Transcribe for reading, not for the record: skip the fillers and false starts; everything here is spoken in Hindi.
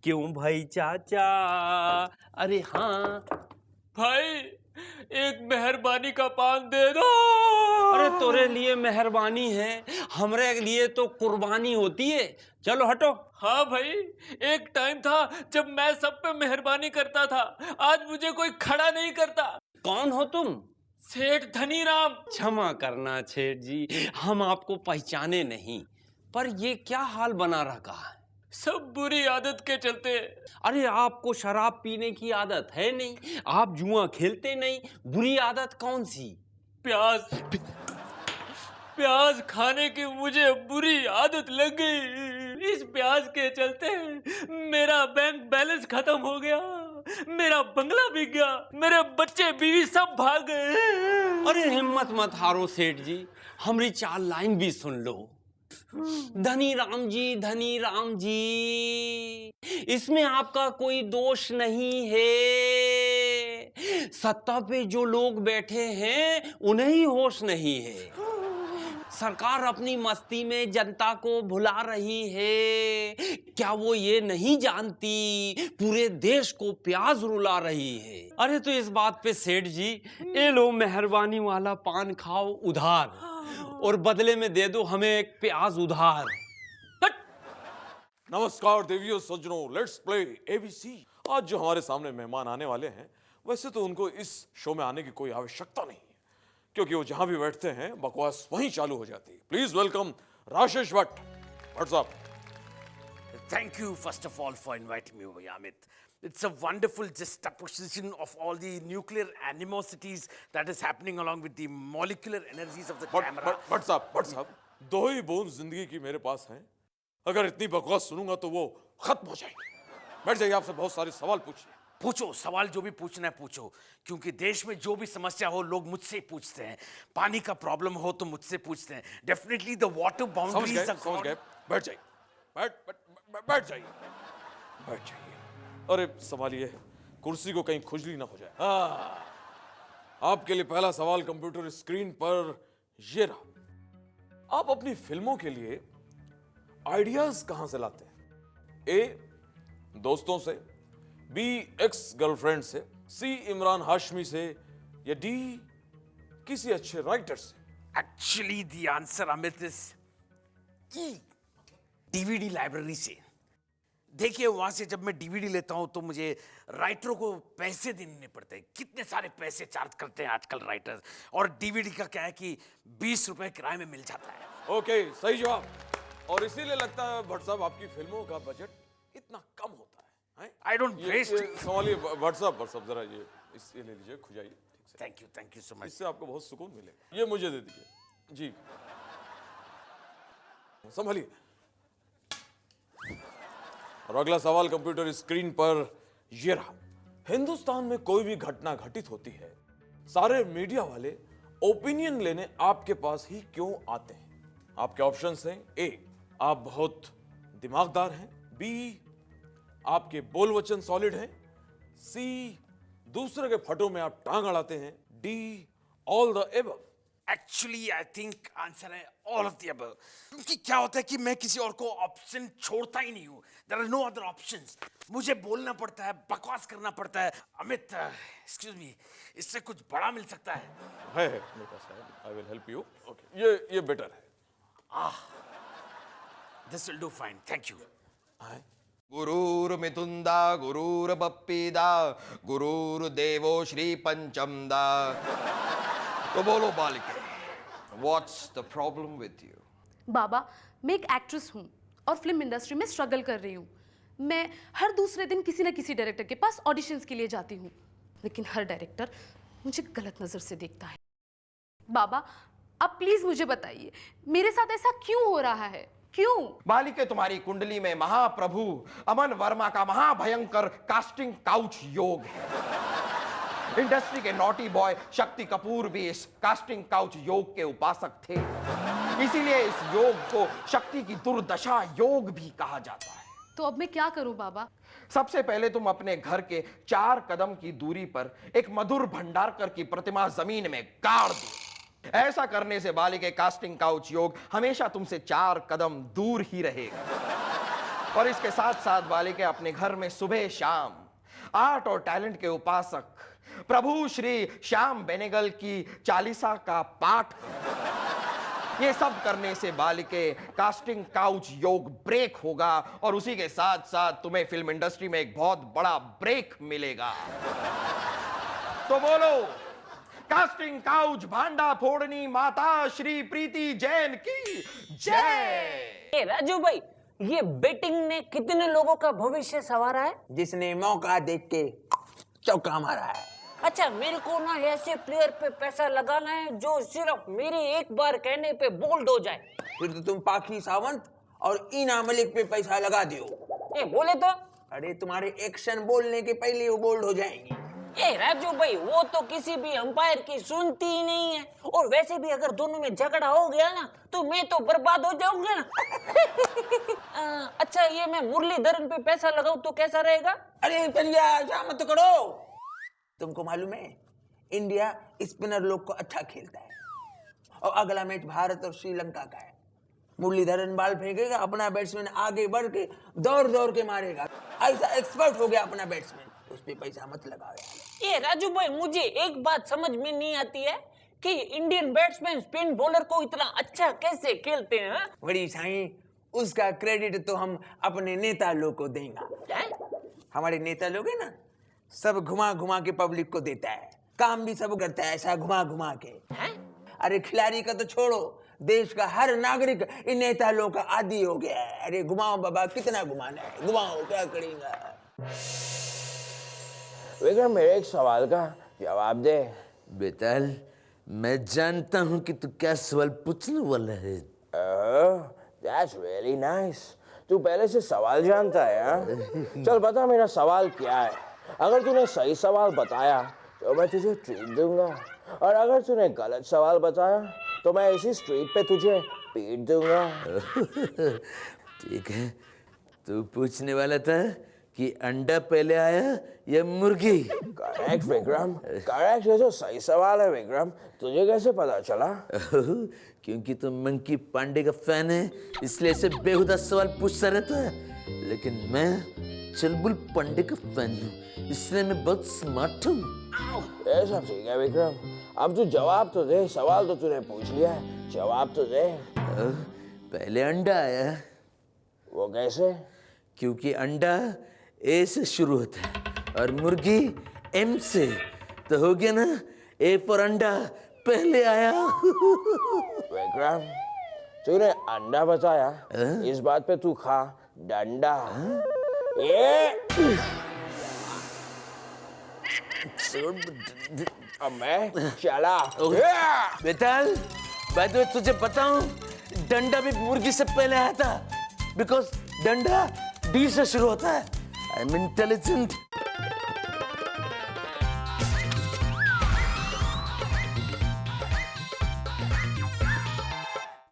क्यों भाई चाचा? अरे हाँ भाई, एक मेहरबानी का पान दे दो। अरे तोरे लिए मेहरबानी है, हमरे लिए तो कुर्बानी होती है। चलो हटो। हाँ भाई, एक टाइम था जब मैं सब पे मेहरबानी करता था। आज मुझे कोई खड़ा नहीं करता। कौन हो तुम? सेठ धनीराम। क्षमा करना सेठ जी, हम आपको पहचाने नहीं, पर ये क्या हाल बना रखा है? सब बुरी आदत के चलते। अरे आपको शराब पीने की आदत है नहीं, आप जुआ खेलते नहीं, बुरी आदत कौन सी? प्याज प्याज खाने की मुझे बुरी आदत लग गई। इस प्याज के चलते मेरा बैंक बैलेंस खत्म हो गया, मेरा बंगला बिक गया, मेरे बच्चे बीवी सब भाग गए। अरे हिम्मत मत हारो सेठ जी, हमारी 4 लाइन भी सुन लो। धनी राम जी, इसमें आपका कोई दोष नहीं है। सत्ता पे जो लोग बैठे हैं उन्हें ही होश नहीं है। सरकार अपनी मस्ती में जनता को भुला रही है। क्या वो ये नहीं जानती पूरे देश को प्याज रुला रही है? अरे तो इस बात पे सेठ जी, ये लो मेहरबानी वाला पान खाओ उधार, और बदले में दे दो हमें एक प्याज उधार। नमस्कार देवियों सज्जनों, लेट्स प्ले एबीसी। आज जो हमारे सामने मेहमान आने वाले हैं, वैसे तो उनको इस शो में आने की कोई आवश्यकता नहीं है, क्योंकि वो जहां भी बैठते हैं बकवास वहीं चालू हो जाती है। Please welcome Rajesh Bhatt. What's up? Thank you, first of all, for inviting me over, Amit. It's a wonderful juxtaposition of all the nuclear animosities that is happening along with the molecular energies of the camera. What's up? दो ही बूंद जिंदगी की मेरे पास हैं। अगर इतनी बकवास सुनूंगा तो वो खत्म हो जाएगी। बैठ जाइए, आपसे बहुत सारे सवाल पूछिए। पूछो, सवाल जो भी पूछना है पूछो, क्योंकि देश में जो भी समस्या हो लोग मुझसे पूछते हैं। पानी का प्रॉब्लम हो तो मुझसे पूछते हैं। डेफिनेटली द वाटर बाउंड्रीज समझ गए। बैठ जाइए, बैठ जाइए, बैठ जाइए। अरे संभालिए, कुर्सी को कहीं खुजली ना हो जाए। आपके लिए पहला सवाल कंप्यूटर स्क्रीन पर ये रहा। आप अपनी फिल्मों के लिए आइडियाज कहां से लाते हैं? ए, दोस्तों से, बी, एक्स गर्लफ्रेंड से, सी, इमरान हाशमी से, या डी, किसी अच्छे राइटर से? Actually the answer, Amit, is E, DVD library से। देखिए, वहां से जब मैं डीवीडी लेता हूं तो मुझे राइटरों को पैसे देने पड़ते हैं। कितने सारे पैसे चार्ज करते हैं आजकल राइटर्स, और डीवीडी का क्या है कि 20 रुपए किराए में मिल जाता है। ओके, सही जवाब। और इसीलिए लगता है भट्ट साहब आपकी फिल्मों का बजट इतना कम होता है। I don't waste. संभालिए भट्ट साहब, जरा ये ले लीजिए, खुजाइए ठीक से। Thank you so much. इससे आपको बहुत सुकून मिलेगा। ये मुझे दे दीजिए जी। संभालिए। और अगला सवाल कंप्यूटर स्क्रीन पर ये रहा। हिंदुस्तान में कोई भी घटना घटित होती है, सारे मीडिया वाले ओपिनियन लेने आपके पास ही क्यों आते हैं? आपके ऑप्शंस हैं। ए, आप बहुत दिमागदार हैं। बी, आपके बोल वचन सॉलिड हैं। सी, दूसरे के फटों में आप टांग अड़ाते हैं। D, all the above. Actually I think answer है ऑल ऑफ द अबव, क्योंकि क्या होता है कि मैं किसी और को ऑप्शन छोड़ता ही नहीं हूं। There are no other options. मुझे बोलना पड़ता है, बकवास करना पड़ता है। अमित, एक्सक्यूज मी, इससे कुछ बड़ा मिल सकता है? मेरे पास है। I will help you. Okay, ये बेटर है। This will do fine, thank you. गुरुर्मिथुंदा गुरुर्बप्पीदा गुरुर्देवो श्री पंचमदा। तो बोलो बालिके, what's the problem with you? बाबा, मैं एक एक्ट्रेस हूँ और फिल्म इंडस्ट्री में स्ट्रगल कर रही हूँ। मैं हर दूसरे दिन किसी न किसी डायरेक्टर के पास ऑडिशंस के लिए जाती हूँ, लेकिन हर डायरेक्टर मुझे गलत नज़र से देखता है। बाबा, आप प्लीज मुझे बताइए, मेरे साथ ऐसा क्यों हो रहा है? क्यों? बालिके, तुम्हारी कुंडली में महाप्रभु अमन वर्मा का महाभयंकर कास्टिंग काउच योग है। इंडस्ट्री के नॉटी बॉय शक्ति कपूर भी इस कास्टिंग काउच योग के उपासक थे, इसीलिए इस योग को शक्ति की दुर्दशा योग भी कहा जाता है। तो अब मैं क्या करूं बाबा? सबसे पहले तुम अपने घर के 4 कदम की दूरी पर एक मधुर भंडारकर की प्रतिमा जमीन में गाड़ दो। ऐसा करने से बालिके कास्टिंग काउच योग हमेशा तुमसे 4 कदम दूर ही रहेगा। और इसके साथ साथ बालिके अपने घर में सुबह शाम आर्ट और टैलेंट के उपासक प्रभु श्री श्याम बेनेगल की चालीसा का पाठ करें। ये सब करने से बालिके कास्टिंग काउच योग ब्रेक होगा और उसी के साथ साथ तुम्हें फिल्म इंडस्ट्री में एक बहुत बड़ा ब्रेक मिलेगा। तो बोलो, कास्टिंग काउच भांडा फोड़नी माता श्री प्रीति जैन की जय। राजू भाई, ये बेटिंग ने कितने लोगों का भविष्य संवारा है? जिसने मौका देख के चौका मारा है। अच्छा, मेरे को ना ऐसे प्लेयर पे पैसा लगाना है जो सिर्फ मेरे एक बार कहने पे बोल्ड हो जाए। फिर तो तुम पाखी सावंत और ईना मलिक पे पैसा लगा दियो। ए बोले तो? अरे तुम्हारे एक्शन बोलने के पहले वो बोल्ड हो जाएंगी। ए राजू भाई, वो तो किसी भी अंपायर की सुनती ही नहीं है। और वैसे भी अगर दोनों में झगड़ा हो गया ना तो मैं तो बर्बाद हो जाऊंगा ना। अच्छा, ये मैं मुरलीधरन पे पैसा लगाऊं तो कैसा रहेगा? अरे पंजा ऐसा मत करो। तुमको मालूम है इंडिया स्पिनर लोग को अच्छा खेलता है और अगला मैच भारत और श्रीलंका का है। मुरलीधरन बाल फेंकेगा, अपना बैट्समैन आगे बढ़ के दौड़ दौड़ के मारेगा। ऐसा एक्सपर्ट हो गया अपना बैट्समैन, उस पे पैसा मत लगाओ यार। ये राजू भाई, मुझे एक बात समझ में नहीं आती है कि इंडियन बैट्समैन स्पिन बॉलर को इतना अच्छा कैसे खेलते हैं? बड़ी साईं, उसका क्रेडिट तो हम अपने नेता लोग को देंगे। हमारे नेता लोग है ना, सब घुमा घुमा के पब्लिक को देता है, काम भी सब करता है ऐसा घुमा घुमा के। अरे खिलाड़ी का तो छोड़ो, देश का हर नागरिक इन नेता लोगों का आदी हो गया है। अरे घुमाओ बाबा, कितना घुमाना है, घुमाओ, क्या करेगा। विक्रम, मेरे एक सवाल का जवाब दे। बेताल, मैं जानता हूं कि तू क्या सवाल पूछने वाला है। That's really nice. तू पहले से सवाल जानता है हाँ? चल बता मेरा सवाल क्या है। अगर तूने सही सवाल बताया तो मैं तुझे ट्रीट दूंगा, और अगर तूने गलत सवाल बताया तो मैं इसी स्ट्रीट पे तुझे पीट दूंगा। ठीक है, तू पूछने वाला था कि अंडा पहले आया या मुर्गी? Correct Vikram, correct. ये तो सही सवाल है विक्रम, तुझे कैसे पता चला? क्योंकि तू मंकी पांडे का फैन है, इसलिए ऐसे बेहुदा सवाल पूछता रहता है। लेकिन मैं चुलबुल पांडे का फैन हूँ, इसलिए मैं बहुत स्मार्ट हूँ। ये सब ठीक है विक्रम, अब तू जवाब तो दे। सवाल तो तूने पूछ लिया है, जवाब तो दे। पहले अंडा आया। वो कैसे? क्योंकि अंडा ए से शुरू होता है और मुर्गी एम से, तो हो गया ना, ए पर अंडा पहले आया। विक्रम, तूने अंडा बताया, इस बात पे तू खा डंडा। ये अब मैं चला। बेताल, बाय द वे तुझे बताऊं, डंडा भी मुर्गी से पहले आया था, बिकॉज डंडा डी से शुरू होता है। I am intelligent